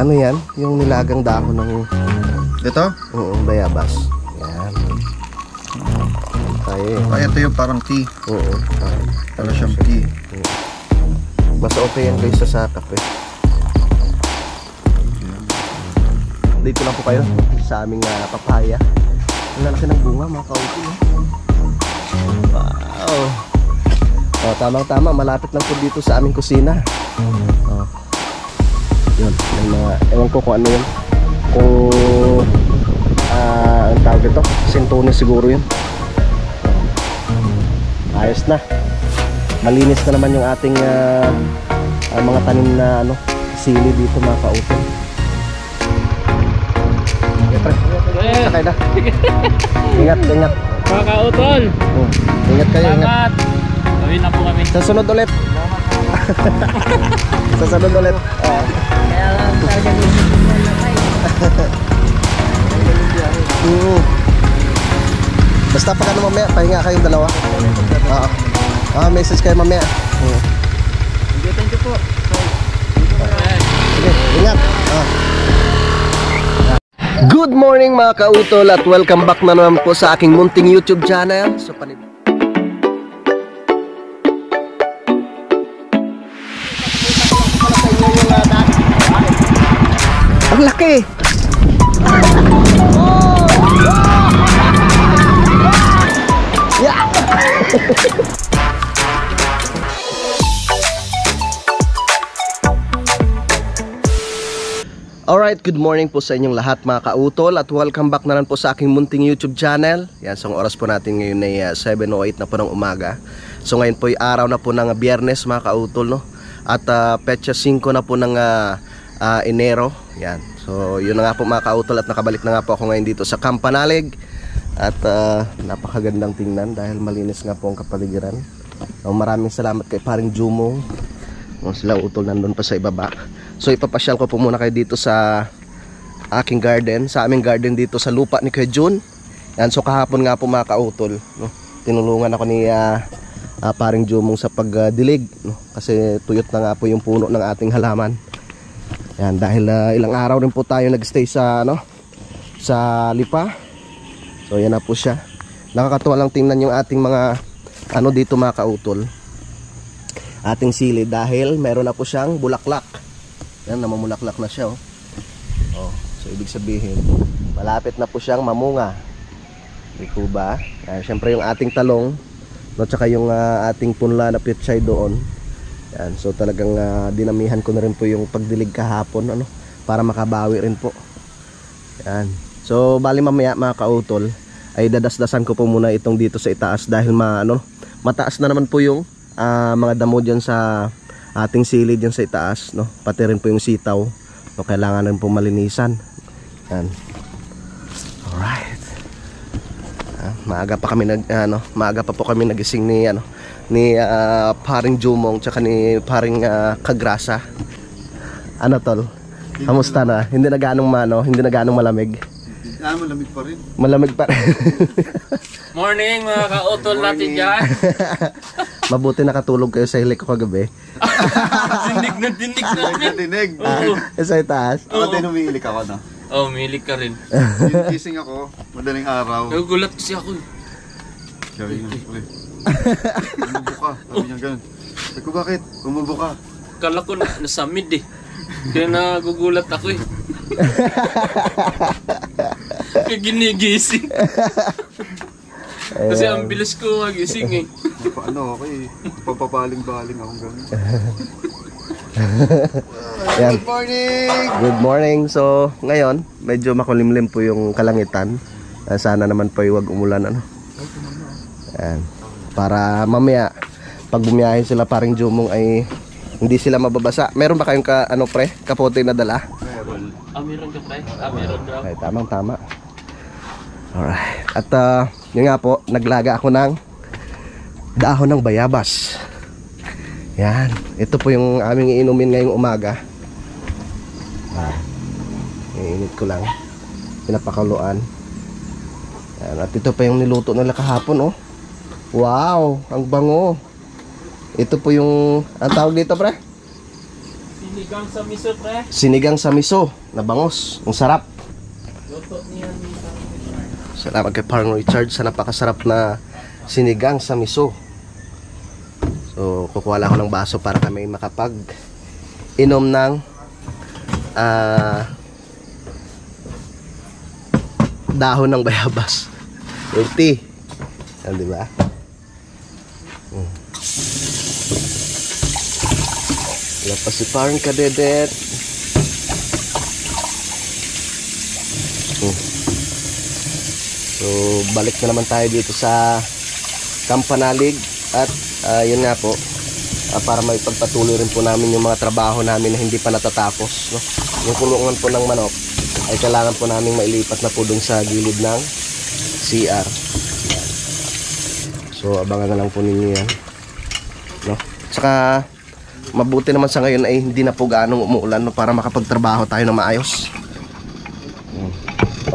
Ano yan? Yung nilagang dahon ng... Ito? Oo, bayabas. Yan. Tayo eh. Ay, ito yung parang tea. Oo. Parang siyang tea. Mas okay yan kaysa sa kape. Dito lang po kayo sa aming papaya. Ang lalaki ng bunga, mga kaunti. Wow! Oh, tamang-tama, malapit lang po dito sa aming kusina. Oh. Yun, may mga, ewan ko kung ano yun. Kung, ang tawag ito, sintunis siguro yun. Ayos na. Malinis na naman yung ating mga tanim na sili dito, mga kautol. Sakay na. Ingat, ingat. Mga kautol. Ingat kayo, ingat. Salamat. Gawin na po kami. Sa sunod ulit. Sa sunod ulit. Kaya lang talaga dito na kayo. Basta pag mamaya, pahinga kayong dalawa. Message kayo mamaya. Thank you po. Sige, ingat. Good morning mga kautol at welcome back na naman po sa aking munting YouTube channel. So, ang laki! Yeah! Alright, good morning po sa inyong lahat mga kautol at welcome back na rin po sa aking munting YouTube channel. Yan, so ang oras po natin ngayon ay 7:08 na po ng umaga. So ngayon po ay araw na po ng Biyernes mga kautol, no? At petsa 5 na po ng Enero. Yan, so yun na nga po mga kautol at nakabalik na nga po ako ngayon dito sa Campanalig. At napakagandang tingnan dahil malinis nga po ang kapaligiran. Maraming salamat kay paring Jumo. Sila utol nandun pa sa ibaba. So ipapasyal ko po muna kayo dito sa aking garden, sa aming garden dito sa lupa ni Kuya Jun. Yan, so kahapon nga po mga kautol, no, tinulungan ako ni paring Jumong sa pagdilig, no, kasi tuyot na nga po yung puno ng ating halaman. Yan, dahil ilang araw rin po tayo nagstay sa sa lipa. So yan na po siya. Nakakatuwa lang tingnan yung ating mga dito mga kautol. Ating sili dahil meron na po siyang bulaklak. Yan, namumulaklak na siya. So ibig sabihin malapit na po siyang mamunga. Di po ba? Siyempre yung ating talong, no, tsaka yung ating punla na pitsay doon. Yan, so talagang dinamihan ko na rin po yung pagdilig kahapon, para makabawi rin po. Yan. So bali mamaya mga kautol ay dadasdasan ko po muna itong dito sa itaas dahil mataas na naman po yung mga damo dyan sa ating sili dyan sa itaas, no? Pati rin po yung sitaw, no? Kailangan rin po malinisan. Yan. Alright. Maaga pa kami maaga pa po kami nagising ni paring Jumong tsaka ni paring Kagrasa. Tol? Kamusta na? Hindi na ganong malamig. Malamig pa rin. Malamig pa rin. Morning mga kautol natin dyan. Mabuti nakatulog kayo sa hilik ko kagabi. Dinig na Dinig. Sa itaas. Ako din umiilik ako, no? Umiilik ka rin. Gising ako, madaling araw. Nagugulat kasi ako. Sabi niya, umubo ka. Sabi niya ganun. Sabi ko, bakit? Umubo ka. Kala ko nasa mid eh. Kaya nagugulat ako eh. Kaya ginigising. Kasi ang bilis ko magising eh. Paano ako eh. Papabaling-baling akong gano'n. Good morning! Good morning! So ngayon medyo makulimlim po yung kalangitan. Sana naman po huwag umulan. Yan. Para mamaya pag bumiyahe sila paring Jumong ay hindi sila mababasa. Meron ba kayong kapote na dala? Meron. Meron ka pre? Meron daw. Okay, tama. Alright. At yun nga po, naglaga ako ng dahon ng bayabas. Yan. Ito po yung aming iinumin ngayong umaga. Iinit ko lang. Pinapakuluan. Yan. At ito pa yung niluto nila kahapon, Wow! Ang bango. Ito po yung, ang tawag dito, pre? Sinig. Sinigang sa miso, pre. Sinigang sa miso na bangos. Ang sarap. Luto niya ni Salamat kay Parang Richard sa napakasarap na sinigang sa miso. So, kukuha lang ako ng baso para kami makapag inom ng dahon ng bayabas. Tea. Yan, di ba? Wala pa si Parang Kadedet. So, balik na naman tayo dito sa Kampanalig at yun nga po, para may pagpatuloy rin po namin yung mga trabaho namin na hindi pa natatapos, no? Yung kulungan po ng manok ay kailangan po namin mailipat na po dun sa gilid ng CR. So, abangan na lang po ninyo yan, no? Saka mabuti naman sa ngayon ay hindi na po gaanong umuulan, no? Para makapagtrabaho tayo na maayos.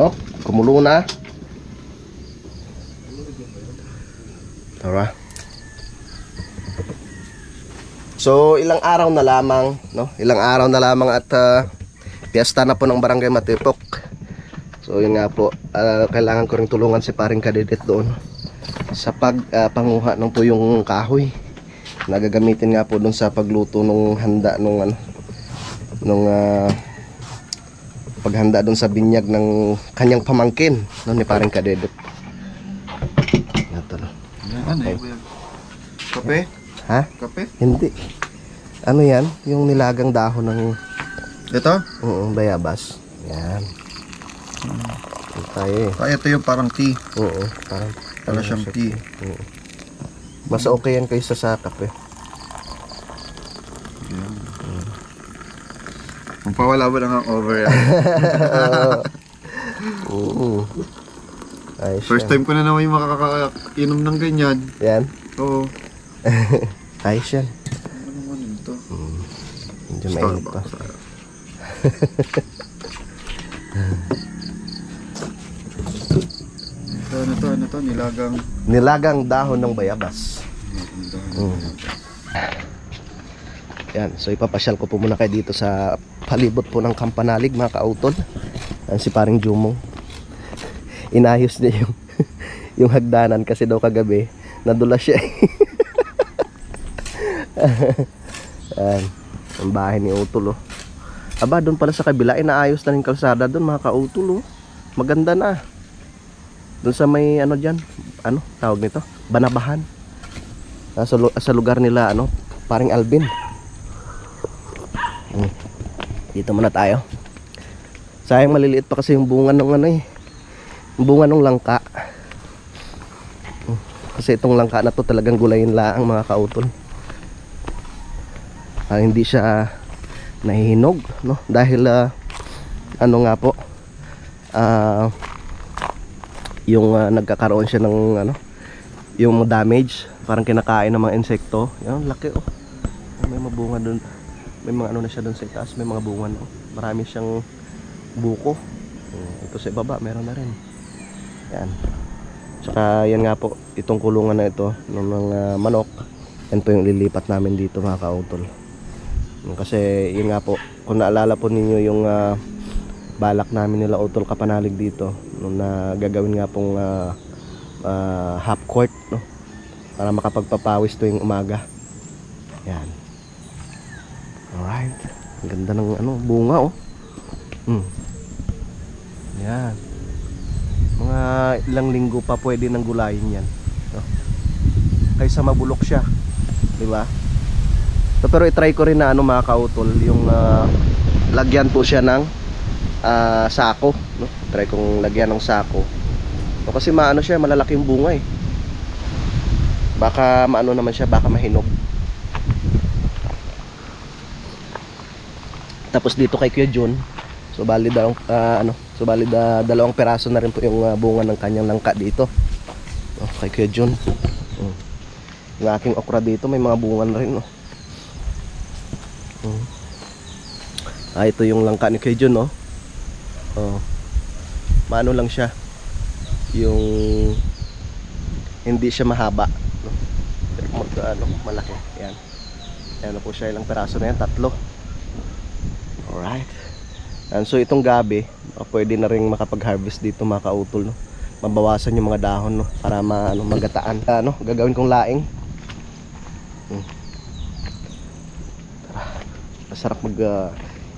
Oh, kumulo na. Tara. So, ilang araw na lamang, no? Ilang araw na lamang at piyesta na po ng Barangay Matipok. So, yun nga po, kailangan ko ring tulungan si Paring Kadedet doon sa pagpanguha ng tuyong kahoy. Nagagamitin nga po doon sa pagluto ng handa nung paghanda doon sa binyag ng kanyang pamangkin, no, ni Paring Kadedet. Ito, no? Ano eh? Kape? Ha? Kape? Hindi. Ano yan? Yung nilagang dahon ng Ito? bayabas. Yan. Ito tayo eh. Ito yung parang tea. Oo, parang Para siyang tea. Oo. Mas okay yan kaysa sa kape. Kung pawala ba lang ang over yan? Oo. Ayos First yan. time ko na naman yung makakainom ng ganyan. Yan. Oo. Ayos yan. Ano naman ito? Medyo mainit pa. Ano to? Nilagang dahon ng bayabas. Yan. So ipapasyal ko po muna kayo dito sa palibot po ng Kampanalig, mga kautol. Yan si Paring Jumong. Inayos niya yung hagdanan kasi daw kagabi nadulas siya. Yan. Ang bahay ni Utol, oh. Aba, doon pala sa kabila inaayos na rin kalsada doon, mga kautol, oh. Maganda na. Doon sa may ano diyan, ano tawag nito? Banabahan. Sa lugar nila ano, Paring Alvin. Dito muna tayo. Sayang maliliit pa kasi yung bunga ng ano eh. Yung bunga ng langka. Kasi itong langka na to talagang gulayin laang, mga kautol. Hindi siya nahihinog, no? Dahil ano nga po, yung nagkakaroon siya ng ano, yung damage, parang kinakain ng mga insekto. Yan, laki, oh. May mga bunga doon. May mga ano na siya doon sa itaas, may mga bunga, no? Marami siyang buko. Ito sa ibaba meron na rin. Yan. Tsaka yan nga po, itong kulungan na ito ng mga manok, yan po yung lilipat namin dito, mga kautol. Kasi yun nga po, kung naalala po ninyo yung balak namin nila Utol Kapanalig dito, nung gagawin nga pong half court, no? Para makapagpapawis tuwing umaga. Yan. Alright. Ang ganda ng ano, bunga, oh. Yan. Mga ilang linggo pa pwede nang gulayin yan, no? Kaysa mabulok siya, di ba? So, pero i-try ko rin na ano, mga kautol, yung lagyan po siya ng sako, no? Try kong lagyan ng sako. So, kasi maano siya, malalaking bunga eh. Baka maano naman siya, baka mahinog. Tapos dito kay Kuya Jun, so bali dalawang peraso na rin po yung bunga ng kanyang langka dito. Oh, kay Kuya Jun. Yung aking okra dito may mga bunga na rin, no? Ito yung langka ni Kuya Jun, no? Oh. Maano lang siya, yung hindi siya mahaba, no? Pero ano, malaki. Yan. Yan na po siya, ilang peraso na yan, 3. Alright. So itong gabi, pwede na rin makapag-harvest dito mga kautol, no? Mabawasan yung mga dahon, no? Para magataan. Gagawin kong laing. Tara. Masarap mag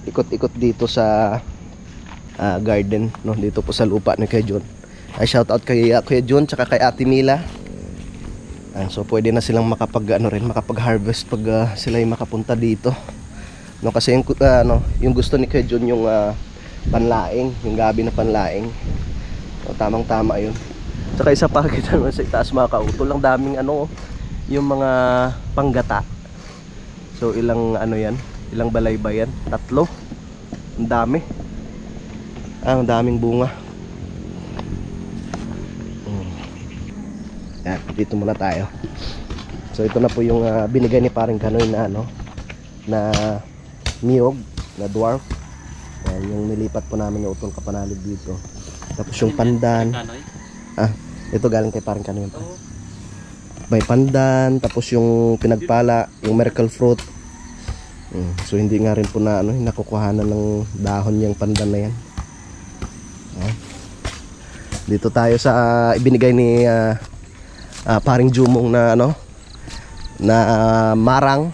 ikot-ikot dito sa garden, no? Dito po sa lupa ni Kuya John. Shout out kay Kuya John tsaka kay Ate Mila. So pwede na silang makapag-harvest pag sila ay makapunta dito. No, kasi yung gusto ni Kuya John yung panlaing, yung gabi na panlaing. So, tamang-tama 'yun. Saka isa pa kita naman sa itaas mga kautol, ang daming yung mga panggata. So ilang yan? Ilang balay-bay yan? 3. Ang dami. Ang daming bunga. Yan, dito muna tayo. So ito na po yung binigay ni Paring Kanoy na na niyog, na dwarf. Yan, yung nilipat po namin yung utol kapanalig dito. Tapos yung pandan. Ito galing kay Paring Kanoy. May pandan, tapos yung pinagpala, yung miracle fruit. So hindi nga rin po na nakukuhanan ng dahon yung pandan na yan. Dito tayo sa ibinigay ni Paring Jumong na na marang.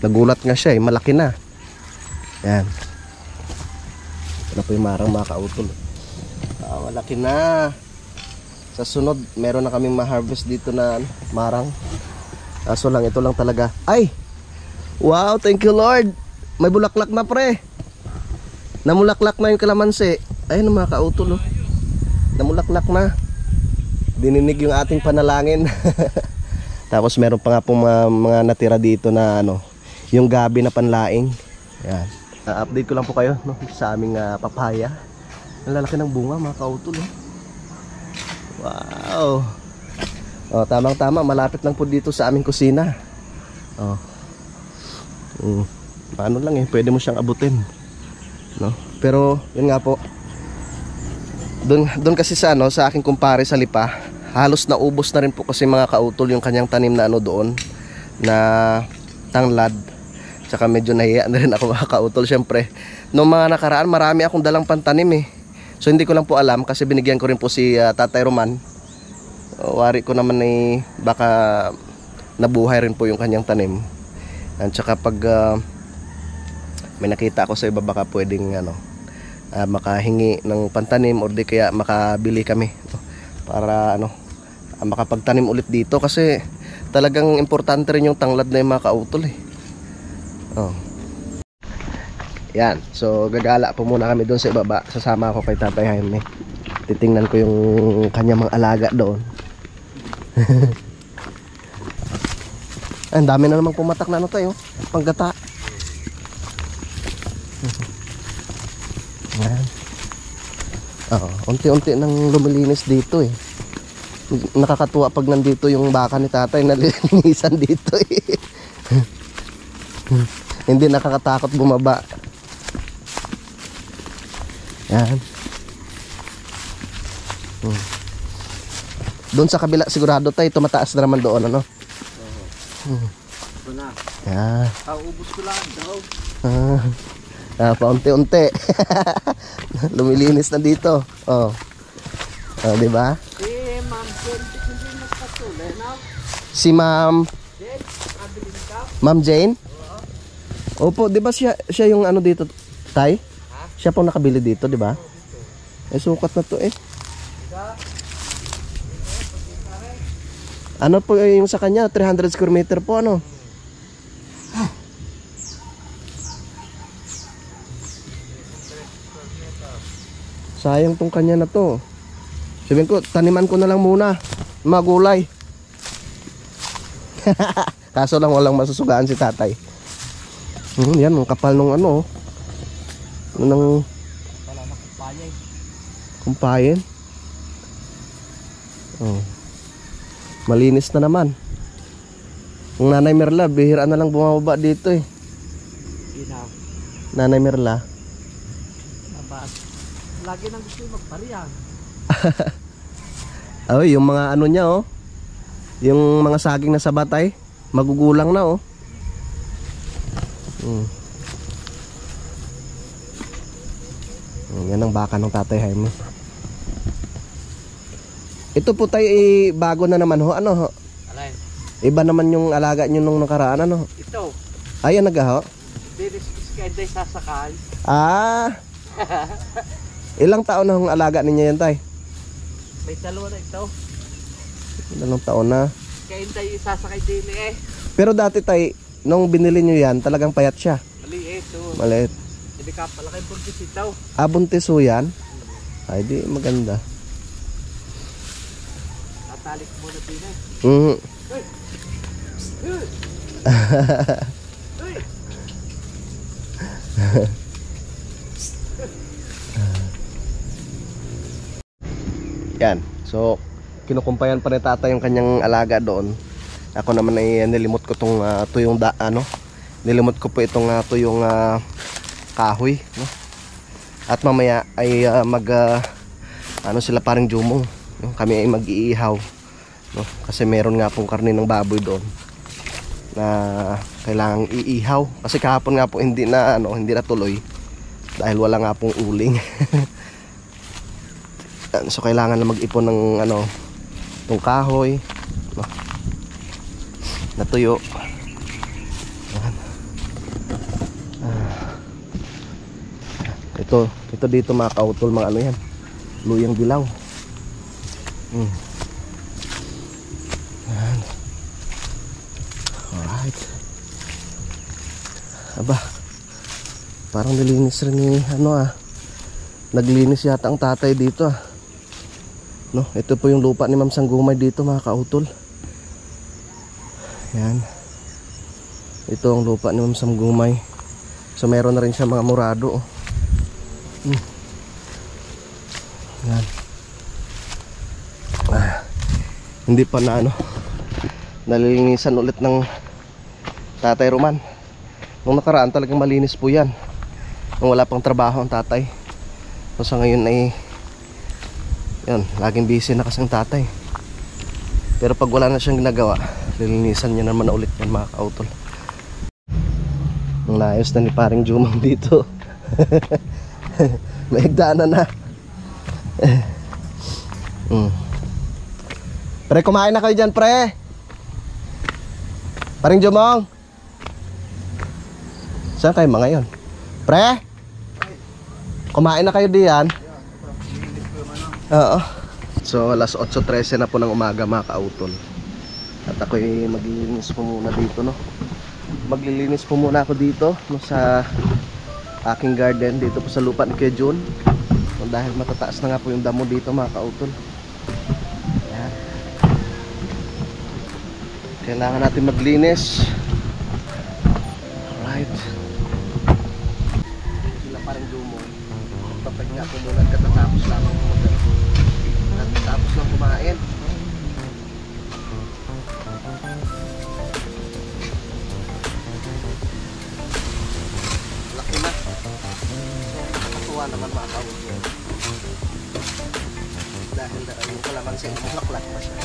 Nagulat nga siya, malaki na. Yan. Ito po yung marang mga kautol. Malaki na. Sa sunod, meron na kaming ma-harvest dito na marang. Kaso lang, ito lang talaga. Ay! Wow, thank you Lord! May bulaklak na pre. Namulaklak na yung kalamansi. Ayun mga kautol. Namulaklak na. Dininig yung ating panalangin. Tapos meron pa nga pong mga natira dito na yung gabi na panlaing. Yan. Update ko lang po kayo sa aming papaya. Ang lalaki ng bunga mga kautol. Wow. Tamang-tama, malapit lang po dito sa aming kusina. Paano lang pwede mo siyang abutin. Pero yun nga po. Doon kasi sa sa aking kumpare sa Lipa, halos naubos na rin po kasi mga kautol yung kanyang tanim na doon na tanglad. Tsaka medyo nahiya na rin ako mga kautol. Syempre, noong mga nakaraan marami akong dalang pantanim So hindi ko lang po alam kasi binigyan ko rin po si Tatay Roman. Wari ko naman baka nabuhay rin po yung kanyang tanim. At tsaka pag may nakita ako sa iba baka pwedeng makahingi ng pantanim or di kaya makabili kami para makapagtanim ulit dito kasi talagang importante rin yung tanglad na yung mga kautol Yan, so gagala po muna kami doon sa ibaba. Sasama ako kay Tatay Jaime. Titingnan ko yung kanyang mga alaga doon. Ang dami na namang pumatak na tayo panggata. Yan. Unti-unti nang lumilinis dito Nakakatuwa pag nandito yung baka ni Tatay, nalilinisan dito Hindi nakakatakot bumaba. Yan. Doon sa kabila sigurado tayo tumataas na naman doon Ito na. Yan. Ubus ko lang daw. Paunti-unti. Lumilinis na dito. Di ba? Si Ma'am Jane? Opo, di ba siya yung dito, Tay? Siya pong nakabili dito, di ba? Sukat na to Ano po yung sa kanya? 300 square meter po Sayang tong kanya na to. Sabihin ko, taniman ko na lang muna. Magulay. Kaso lang walang masusugaan si Tatay. Yan, ang kapal nung nung kumpayin. Malinis na naman. Yung Nanay Merla, bihira na lang bumababa dito Nanay Merla. Lagi nang gusto yung magpariyan. Yung mga niya yung mga saging na sa batay, magugulang na Yan ang baka ng Tatay Jaime. Ito po tayo bago na naman ho. Ano ho? Alay. Iba naman yung alaga nyo nung nakaraan ano? Ito. Ayan nagaho. Dinis iskay sasakay. Ah. Ilang taon na hong alaga ninyo yan tay? May dalawa na ito. Ilang taon na. Kaya hindi sasakay din eh. Pero dati tay, nung binili nyo yan, talagang payat siya. Maliit to. Maliit. Hindi ka pala kay buntis ito. Buntis ho yan? Ay di maganda. Tatalik mo na din eh. Mm. Yan. So, kinukumpayan pa ni Tata yung kanyang alaga doon. Ako naman ay nilimot ko tong tuyong nilimot ko po itong tuyong kahoy, no? At mamaya ay sila parang jumong, no? Kami ay mag-iihaw, no? Kasi meron nga pong karne ng baboy doon na kailangang iihaw kasi kahapon nga po hindi na tuloy dahil wala nga pong uling. So kailangan na mag-ipon ng itong kahoy, no? Na tuyo. Ito dito mga kautol, mga yan, luyang dilaw. Alright. Aba, parang nilinis rin ni naglinis yata ang tatay dito no. Ito po yung lupa ni Ma'am Sanggumay dito mga kautol. Yan. Ito ang lupa ni Ma'am Sanggumay. So meron na rin siya mga murado. Yan. Hindi pa na nalilinisan ulit ng Tatay Roman. Nung nakaraan talagang malinis po yan nung wala pang trabaho ang tatay. So sa ngayon ay yun, laging busy na kasi ang tatay. Pero pag wala na siyang ginagawa, lilinisan niya naman ulit yan mga kautol. Ang layos na ni paring Jumang dito. May higdaanan na. Pre, kumain na kayo dyan, pre. Paring Jumong, saan kayo mga yun? Pre, kumain na kayo diyan? Oo. So alas 8:13 na po ng umaga mga kautol. At ako'y maglilinis po muna dito, no. Maglilinis po muna ako dito, no, sa aking garden dito po sa lupa ni Kuya Jun. Dahil matataas na nga po yung damo dito mga kautol. Ayan. Kailangan natin maglinis. Alright. Sila parang Jumong. Papahinga ko muna katatapos lang tapos lang kumain. Laki na. Nakatuwa naman mga kautol. Dahil yung kalamansi ay maklak na siya.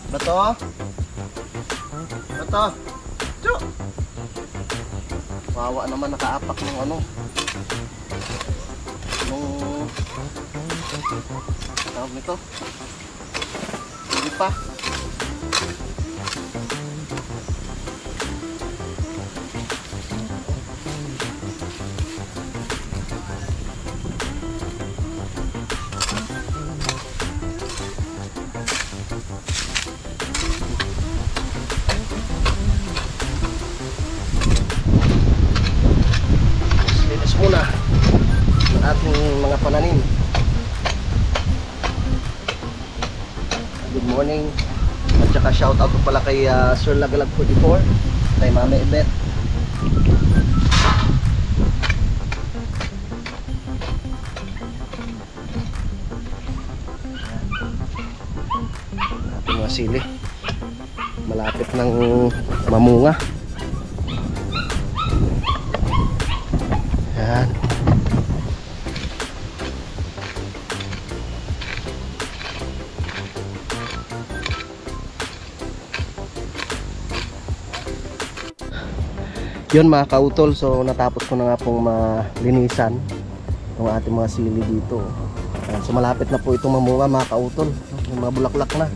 Bato? Bato? Chu! Wawa naman, nakaapak ng nung tawag nito. Hindi pa. pananim. Good morning. At saka shout out po pala kay Sir Lagalag 44, kay Mama Ibet. Ating mga sili. Malapit ng mamunga. Yan. Yun mga kautol, so natapos ko na nga pong malinisan yung ating mga sili dito. Ayan, so malapit na po itong mamunga mga kautol. Yung mga bulaklak na.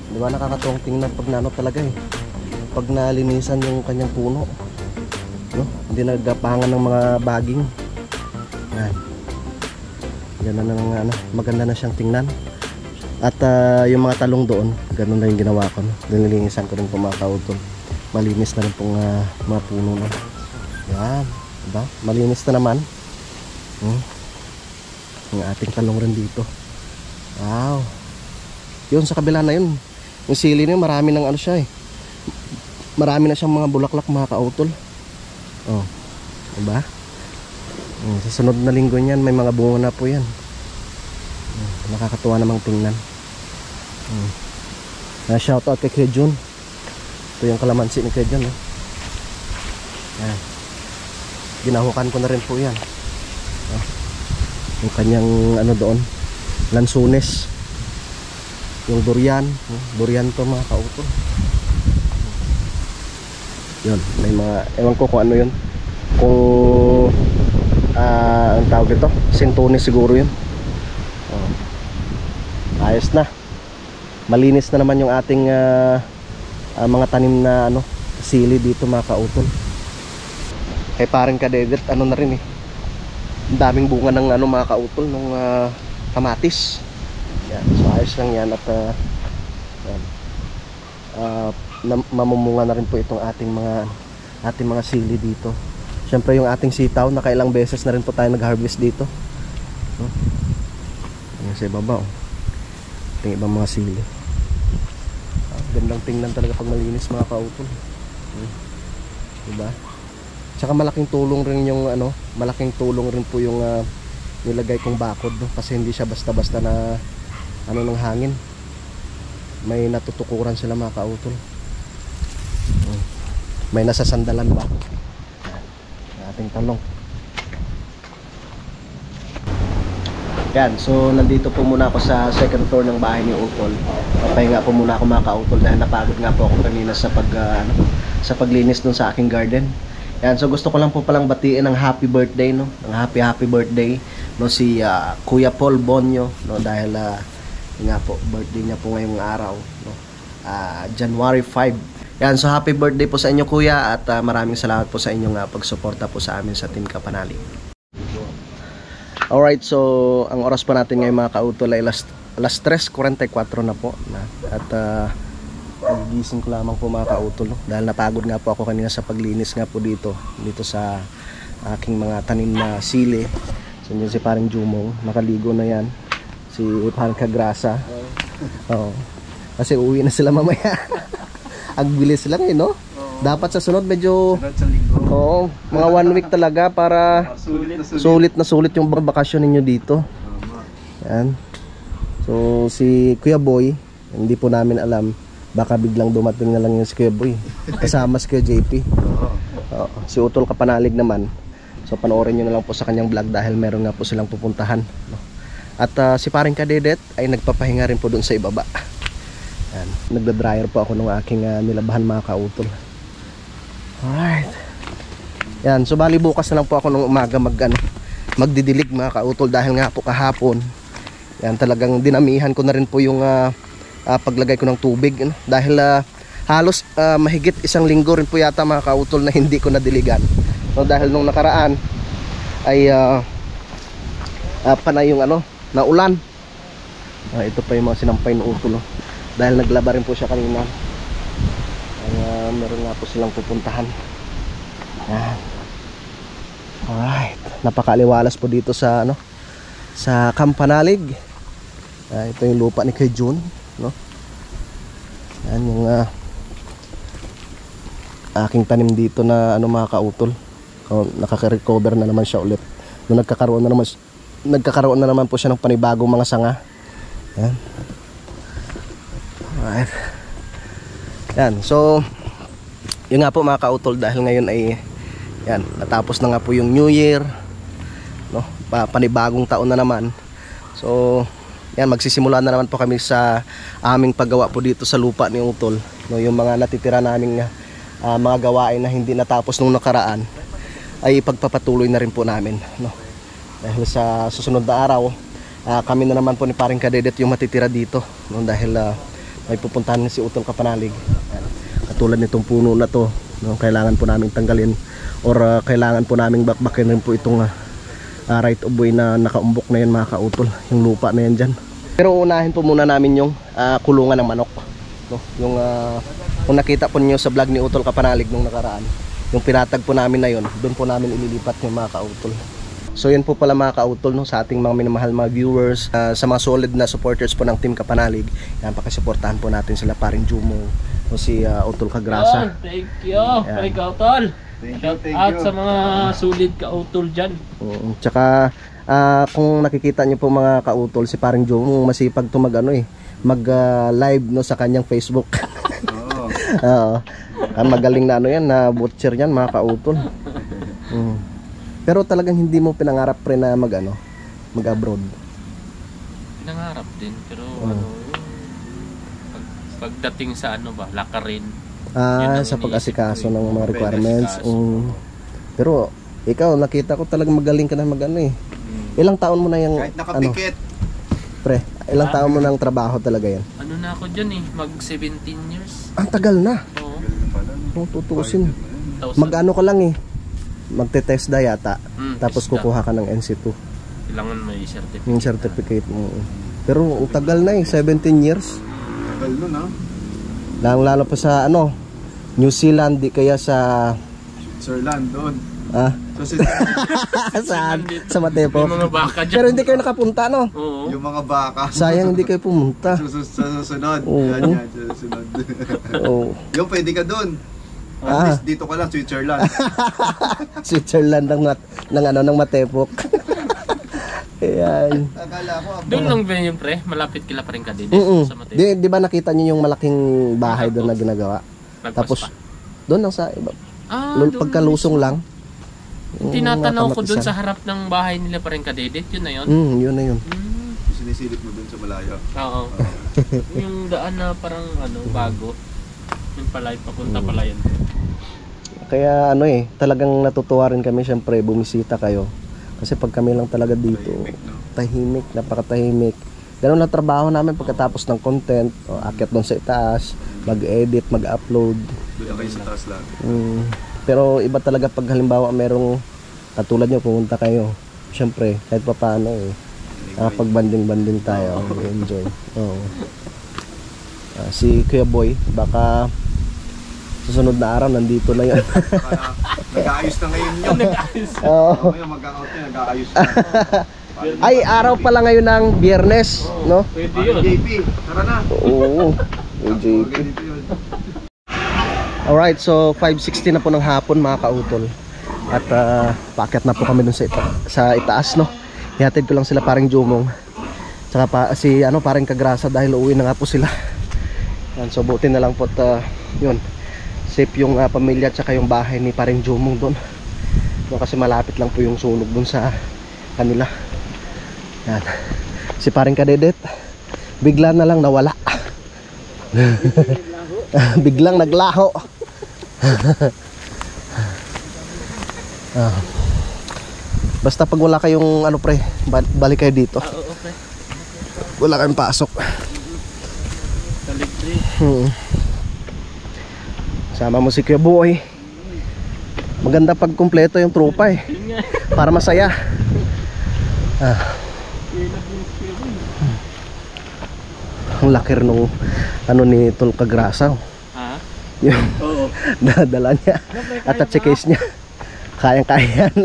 Di ba nakakatuwang tingnan pag nano talaga eh. Pag nalinisan yung kanyang puno. No? Hindi naggapangan ng mga baging. Ayan. Ganda na ng, ano, maganda na siyang tingnan. At yung mga talong doon, ganun na yung ginawa ko. No? Nilinisan ko rin po mga kautol. Malinis na rin pong mga puno na. Yan, diba? Malinis na naman. Yung ating talong rin dito. Wow. Yun sa kabila na yun. Yung sili na yun, marami ng ano siya eh. Marami na siyang mga bulaklak mga kautol. Oh, diba? Sa sunod na linggo niyan, may mga bunga na po yan. Nakakatuwa namang tingnan. Shout out kay Kuya Jun. Ito yung kalamansi ni Kuya Jun. Yan. Ginahukan ko na rin po yan. Yung kanyang ano doon, lansunes. Yung durian. Durian to mga kautol. Yun, may mga, ewan ko kung ano yun. Kung ang tawag ito, sintunis siguro yun. Ayos na. Malinis na naman yung ating mga tanim na ano, sili dito mga kautol. Kay parang kadedet, ano na rin eh. Ang daming bunga ng ano mga kautol, ng kamatis. Yan, so ayos lang yan at yan. Mamumunga na rin po itong ating mga sili dito. Siyempre yung ating sitaw, nakailang beses na rin po tayo nag-harvest dito. Yan sa ibaba, ating ibang mga sili. Gandang tingnan talaga pag malinis mga kautol. Diba? Tsaka malaking tulong rin yung ano, malaking tulong rin po yung nilagay kong bakod, no? Kasi hindi siya basta-basta na ano ng hangin. May natutukuran sila mga kautol. May nasasandalan ba? Ating talong. Yan, so nandito po muna ako sa second floor ng bahay ni Utol. Papahinga po muna ako mga kautol dahil napagod nga po ako kanina sa paglinis dun sa aking garden. Yan, so gusto ko lang po palang batiin ng happy birthday, no? Ng happy birthday, no, si Kuya Paul Bonyo, no, dahil nga po birthday niya po ngayong araw, no? January 5. Yan, so happy birthday po sa inyo kuya at maraming salamat po sa inyong pagsuporta po sa amin sa Team Kapanali. Alright, so ang oras po natin ngayon mga kautol ay alas 3:44 na po. At nagigising ko lamang po mga kautol, no? Dahil napagod nga po ako kanina sa paglinis nga po dito sa aking mga tanim na sili. So yun si parang Jumong, nakaligo na yan. Si parang Kagrasa. Oo. Kasi uwi na sila mamaya. Ang bilis lang eh, no? Dapat sa sunod medyo oo, mga 1 week talaga para sulit yung bakasyon ninyo dito. Yan. So si Kuya Boy, hindi po namin alam, baka biglang dumating na lang yung si Kuya Boy kasama si Kuya JP. Si Utol Kapanalig naman, so panoorin nyo na lang po sa kanyang vlog dahil meron nga po silang pupuntahan, no? At si paring Kadedet ay nagpapahinga rin po doon sa ibaba. Yan. Nagda-dryer po ako ng aking nilabahan mga kautol. Alright. Yan, so bali bukas na lang po ako ng umaga magdidilig mga kautol dahil nga po kahapon. Yan, talagang dinamihan ko na rin po yung paglagay ko ng tubig, no? Dahil halos mahigit 1 linggo rin po yata mga kautol na hindi ko nadiligan. No, dahil nung nakaraan ay panay yung naulan. Ito pa yung mga sinampay ng utol, no? Dahil naglaba rin po siya kanina. Meron nga po silang pupuntahan. Yan. Alright, napakaliwalas po dito sa sa Kampanalig. Ito yung lupa ni Kay June, no? Yan yung aking tanim dito na ano mga kautol. Nakaka-recover na naman siya ulit. Nung nagkakaroon na naman po siya ng panibagong mga sanga. Yan. Alright. Yan, so yun nga po mga kautol, dahil ngayon ay yan, natapos na nga po yung New Year, no? Panibagong taon na naman. So yan, magsisimula na naman po kami sa aming paggawa po dito sa lupa ni Utol, no? Yung mga natitira naming mga gawain na hindi natapos nung nakaraan ay pagpapatuloy na rin po namin, no? Dahil sa susunod na araw, kami na naman po ni Paring Kadedet yung matitira dito, no? Dahil may pupuntahan si Utol Kapanalig. Yan. Katulad nitong puno na to, no? Kailangan po naming tanggalin or kailangan po naming bakbakin rin po itong right of way na nakaumbok na yan mga kautol, yung lupa na yan dyan. Pero unahin po muna namin yung kulungan ng manok, no? Yung kung nakita po niyo sa vlog ni Utol Kapanalig nung nakaraan, yung pinatag po namin na yun, doon po namin ililipat yung mga kautol. So yun po pala mga kautol, no, sa ating mga minamahal mga viewers, sa mga solid na supporters po ng Team Kapanalig, yan, pakisuportahan po natin sila Paring Jumo o si Utol Kagrasa. Thank you, Paring Kautol. Shout out sa mga sulit kautol dyan. Tsaka kung nakikita niyo po mga kautol, si Paring Jumo masipag to mag live, no, sa kanyang Facebook. Oo. Magaling na ano yan, na butcher yan mga kautol. Pero talagang hindi mo pinangarap pre na mag-abroad. Pinangarap din, pero pagdating sa lakarin. Sa pag-asikaso ng mga requirements. Pero ikaw, nakita ko talagang magaling ka na Ilang taon mo na yung kahit nakapikit. Pre, ilang taon mo nang trabaho talaga yan? Ano na ako dyan mag 17 years. Ang tagal na. Oo. Kung tutuusin. Mag-ano ka lang magte-TESDA yata. Tapos TESDA. kukuha ka ng NC2. Kailangan may certificate. Yung certificate mo. Pero ang tagal na 17 years. Tagal nun Lalo pa sa New Zealand, di kaya sa Sirland doon. sa Matepo. Yung mga baka dyan. Pero hindi kayo nakapunta, no? Oo. Yung mga baka. Sayang hindi kayo pumunta. Sa susunod. Oo. Yan, sa susunod. Oo. Yung pwede ka doon. At least dito ka lang, Switzerland. Switzerland ng Matepok. Ayan. Akala ko, Doon lang ba yun, pre? Malapit kila pa rin ka din sa Mateo. Di ba nakita niyo yung malaking bahay doon na ginagawa? Tapos doon lang sa iba. Pagkalusong lang. Tinatanaw ko doon sa harap ng bahay nila pa rin kadedet. Yun na yun? Yun na yun. sinisilip mo doon sa malayo. Oo. Yung daan na parang bago. Yung palay, papunta pala yan. Kaya talagang natutuwa rin kami syempre bumisita kayo. Kasi pag kami lang talaga dito, tahimik, napakatahimik. Ganun lang trabaho namin pagkatapos ng content, akyat doon sa itaas, mag-edit, mag-upload. Doon kayo sa taas lang. Pero iba talaga pag halimbawa merong katulad nyo, pumunta kayo. Syempre, kahit pa paano pag-banding-banding tayo, enjoy. Si Kuya Boy, baka susunod na araw nandito na yan. Nag-aayos na ngayon yun. Oo. Mag-out yun, nag-aayos na. Ay, araw pala ngayon ng Biyernes, no? Pwede yun. JP, tara na. Oo. JP. Alright, so 5:60 na po ng hapon mga kautol. At paakyat na po kami dun sa itaas, no? Ihatid ko lang sila Paring Jumong. Tsaka si Paring Kagrasa dahil uuwi na nga po sila. Yan, so buti na lang po yun. Safe yung pamilya tsaka yung bahay ni Paring Jumong doon. Kasi malapit lang po yung sunog doon sa kanila. Yan. Si Paring Kadedet bigla na lang nawala. Biglang naglaho. Basta pag wala kayong pre, balik kayo dito. Okay. Wala kayong pasok. Sama mo si Kuya Boy. Maganda pag kumpleto yung tropa para masaya. Ang laki rin nung ni Tol Kagrasa. Yung dadala niya at case niya. Kayang-kaya yan.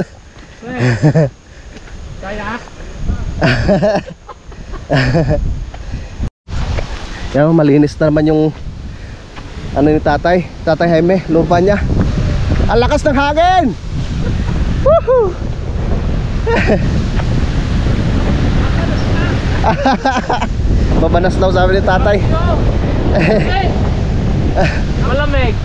Kaya? Yan, malinis na naman yung ano ni Tatay Jaime, lupa niya. Ang lakas ng hangin. Woohoo! Mabanas daw sabi ni Tatay. Malamig.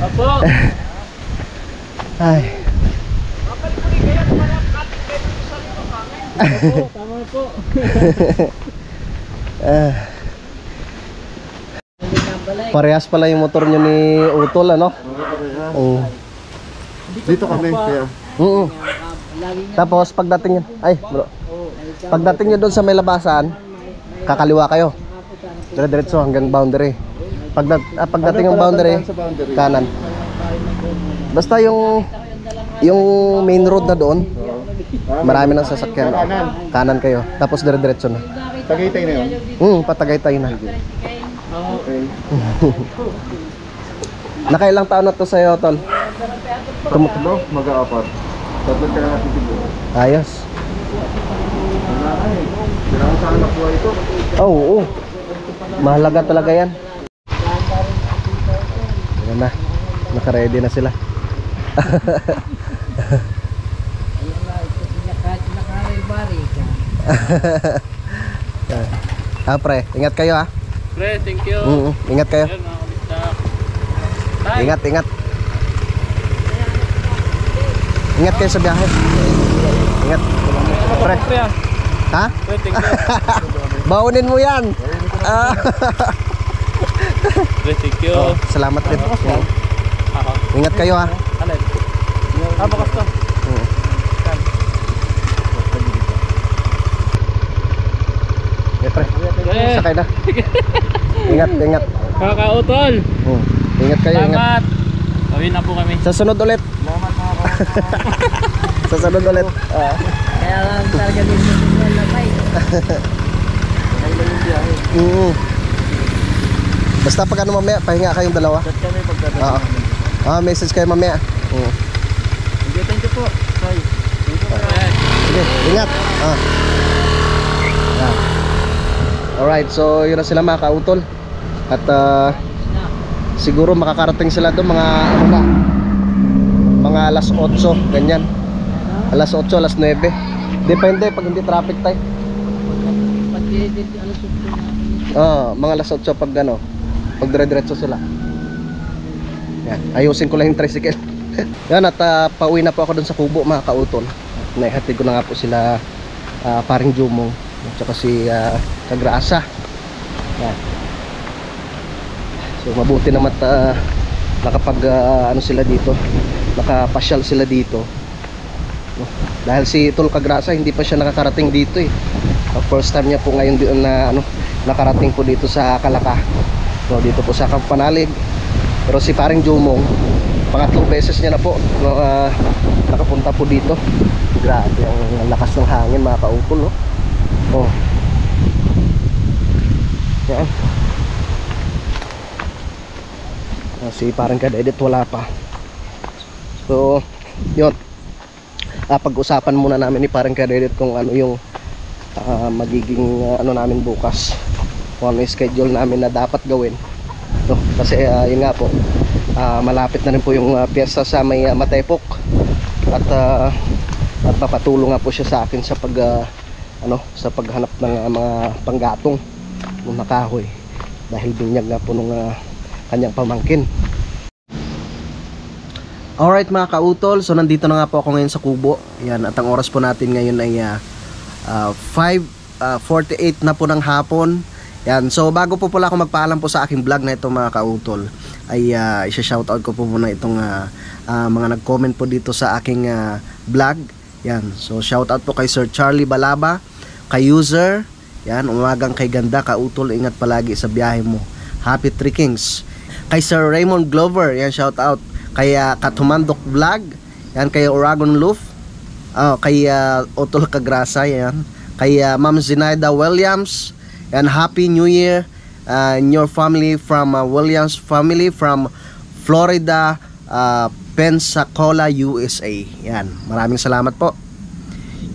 Apo. Ay. Opo, tama po. Parehas pala yung motor nyo ni Utol, ano? Oo. Dito kami, kaya. Oo. Tapos pagdating nyo, ay bro, pagdating nyo doon sa may labasan, kakaliwa kayo. Dire-diretso hanggang boundary. Pagdating ng boundary, Sa boundary. kanan. Basta yung main road na doon, marami ng sasakyan. Kanan kayo. Tapos dire-diretso na. Tagaytay na yun. Patagaytay na. Okay. Nakailang taon na to sa'yo, Tol? Tatlo, mag-aapat. Tatlo ka na natin siguro. Ayos. Kailangan sa anak buhay ito. Oo. Mahalaga talaga yan. Yan na. Naka-ready na sila. Pre, ingat kayo ha. Pre, thank you. Ingat kayo. Ayun, mga kabistak. Tay. Ingat. Ingat kayo sa biyahe. Ingat. Pre. Pre, ah. Ha? Pre, thank you. Baunin mo yan. Pre, thank you. Salamat din. Ako. Ingat kayo ha. Alin? Bakas to. Pre. Sakay na. Ingat. Kakautol. Ingat kayo, ingat. Salamat. Uwi na po kami. Sa sunod ulit. Salamat mga Sa sunod ulit. Kaya lang talaga dito sa Lakay. Basta pag ano mamaya, pahinga kayong dalawa. Chat kami pagdadaan. Message kayo mamaya. Thank you po. Bye. Sige, ingat. Alright, so yun na sila mga kautol. At siguro makakarating sila doon mga alas 8, ganyan. Alas 8, alas 9. Depende pag hindi traffic tayo. Mga alas 8 pag pag dire-diretso sila. Yan, ayusin ko lang yung tricycle. Yan, at pauwi na po ako doon sa Kubo mga kautol. Naihatid ko na nga po sila paring Jumong at saka si Kagrasa. Yan. So mabuti naman nakapag sila dito, nakapasyal sila dito. Dahil si Tol Kagrasa hindi pa siya nakakarating dito eh. First time niya po ngayon na nakarating po dito sa Kalaka. So dito po sa Kampanalig. Pero si paring Jumong, pangatlong beses niya na po nakapunta po dito. Grabe ang lakas ng hangin mga kautol, no? Yan. Si parang Kadedit wala pa. So yun, pag-usapan muna namin ni parang Kadedit kung ano yung magiging namin bukas, kung ano yung schedule namin na dapat gawin. Kasi yun nga po, malapit na rin po yung piyesta sa may Matepok. At papatulong nga po siya sa akin sa sa paghanap ng mga panggatong ng nakahoy, dahil binyag nga po nung kanyang pamangkin. Alright mga kautol, so nandito na nga po ako ngayon sa Kubo. Yan, at ang oras po natin ngayon ay 5:48 na po ng hapon. Yan, so bago po pala ako magpaalam po sa aking vlog na ito mga kautol, ay isa-shoutout ko po muna itong mga nag-comment po dito sa aking vlog. Yan, so shoutout po kay Sir Charlie Balaba, kay User, yan, umagang kay Ganda kautol, ingat palagi sa biyahe mo, happy trekkings. Kay Sir Raymond Glover, yan, shoutout. Kay Katumandok Vlog, yan, kay Oragon Loof, kay Otol Kagrasa, yan, kay Ma'am Zinaida Williams, yan, Happy New Year in your family from Williams family from Florida, Pensacola, USA. Yan, maraming salamat po.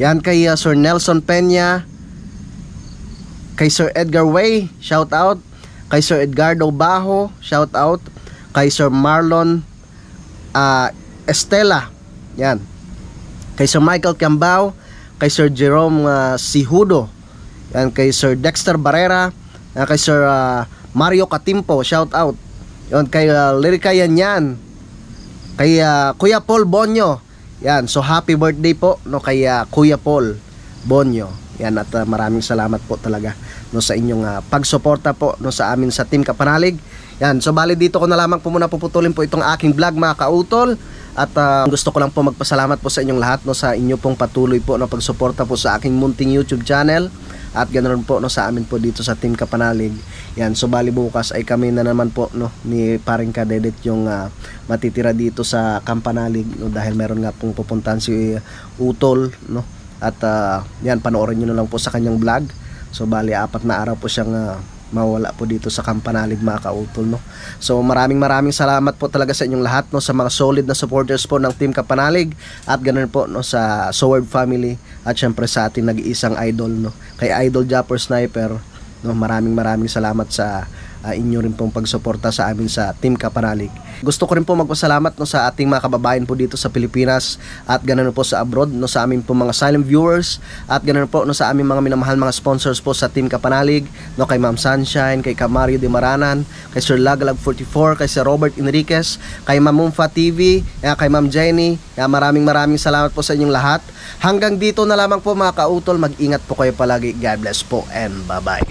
Yan kay Sir Nelson Peña, kay Sir Edgar Way, shout out. Kay Sir Edgardo Bajo, shout out. Kay Sir Marlon Estela, yan. Kay Sir Michael Cambao, kay Sir Jerome Sihudo, yan. Kay Sir Dexter Barrera, kay Sir Mario Katimpo, shout out. Yan. Kay Lyrica Yanyan, kay Kuya Paul Bonyo, yan. So happy birthday po no kay Kuya Paul Bonyo. Yan, at maraming salamat po talaga no sa inyong pagsuporta po no sa amin sa Team Kapanalig. Yan, so bali dito ko na lamang po muna puputulin po itong aking vlog mga kautol. At gusto ko lang po magpasalamat po sa inyong lahat no sa inyo pong patuloy po no pagsuporta po sa aking munting YouTube channel. At ganoon po no sa amin po dito sa Team Kapanalig. Yan, so bali bukas ay kami na naman po no ni Paring Kadedet yung matitira dito sa Kampanalig no, dahil meron nga pong pupuntahan si Utol no. At yan, panoorin nyo na lang po sa kanyang vlog. So bali 4 na araw po siyang mawala po dito sa Kampanalig mga kautol no. So maraming salamat po talaga sa inyong lahat no sa mga solid na supporters po ng Team Kapanalig. At ganoon po no sa Sword Family. At syempre sa ating nag-iisang idol no, kay Idol Japper Sniper no. Maraming salamat sa inyo rin pong pagsuporta sa amin sa Team Kapanalig. Gusto ko rin po magpasalamat no sa ating mga kababayan po dito sa Pilipinas at ganoon po sa abroad no sa amin po mga silent viewers at ganoon po no sa aming mga minamahal mga sponsors po sa Team Kapanalig no, kay Ma'am Sunshine, kay Mario de Maranan, kay Sir Lagalag 44, kay Sir Robert Enriquez, kay Ma'am Mumfa TV, kay Ma'am Jenny. Maraming salamat po sa inyong lahat. Hanggang dito na lamang po mga kautol. Mag-ingat po kayo palagi. God bless po and bye-bye.